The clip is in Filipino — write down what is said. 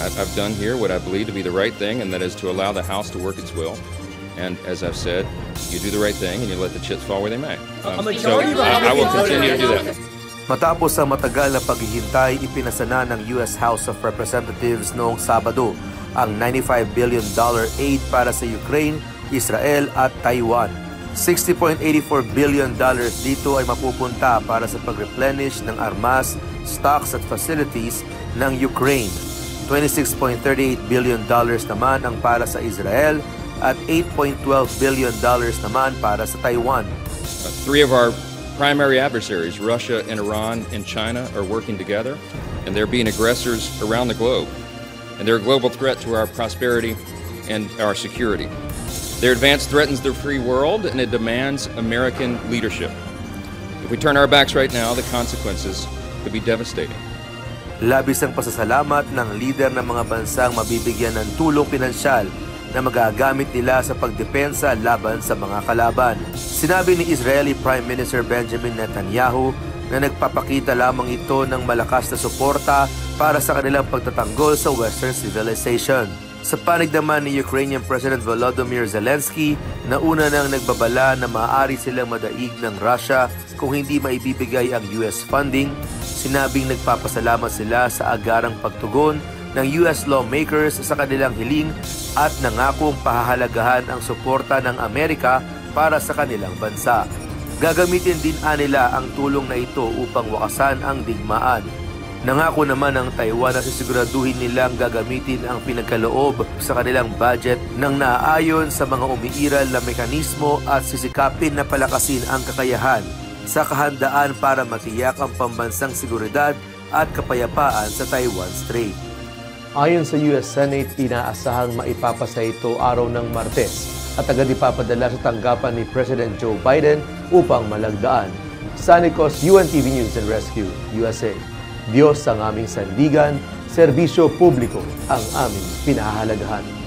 I've done here what I believe to be the right thing, and that is to allow the House to work its will. And as I've said, you do the right thing and you let the chips fall where they may. So I will continue to do that. Matapos ang matagal na paghihintay, ipinasana ng US House of Representatives noong Sabado ang $95 billion aid para sa Ukraine, Israel at Taiwan. $60.84 billion dito ay mapupunta para sa pag-replenish ng armas, stocks at facilities ng Ukraine. $26.38 billion naman ang para sa Israel at $8.12 billion naman para sa Taiwan. Three of our primary adversaries, Russia and Iran and China, are working together, and they're being aggressors around the globe. And they're a global threat to our prosperity and our security. Their advance threatens the free world, and it demands American leadership. If we turn our backs right now, the consequences could be devastating. Labis ang pasasalamat ng lider ng mga bansang mabibigyan ng tulong pinansyal na magagamit nila sa pagdepensa laban sa mga kalaban. Sinabi ni Israeli Prime Minister Benjamin Netanyahu na nagpapakita lamang ito ng malakas na suporta para sa kanilang pagtatanggol sa Western civilization. Sa panig naman ni Ukrainian President Volodymyr Zelensky, nauna nang nagbabala na maaari silang madaig ng Russia kung hindi maibibigay ang US funding. Sinabing nagpapasalamat sila sa agarang pagtugon ng US lawmakers sa kanilang hiling at nangakong pahahalagahan ang suporta ng Amerika para sa kanilang bansa. Gagamitin din nila ang tulong na ito upang wakasan ang digmaan. Nangako naman ang Taiwan na sisiguraduhin nilang gagamitin ang pinagkaloob sa kanilang budget ng naaayon sa mga umiiral na mekanismo at sisikapin na palakasin ang kakayahan sa kahandaan para matiyak ang pambansang seguridad at kapayapaan sa Taiwan Strait. Ayon sa US Senate, inaasahang maipapasa ito araw ng Martes at agad ipapadala sa tanggapan ni President Joe Biden upang malagdaan. Sanicos, UNTV News and Rescue, USA. Diyos ang aming sandigan, serbisyo publiko ang aming pinahahalagahan.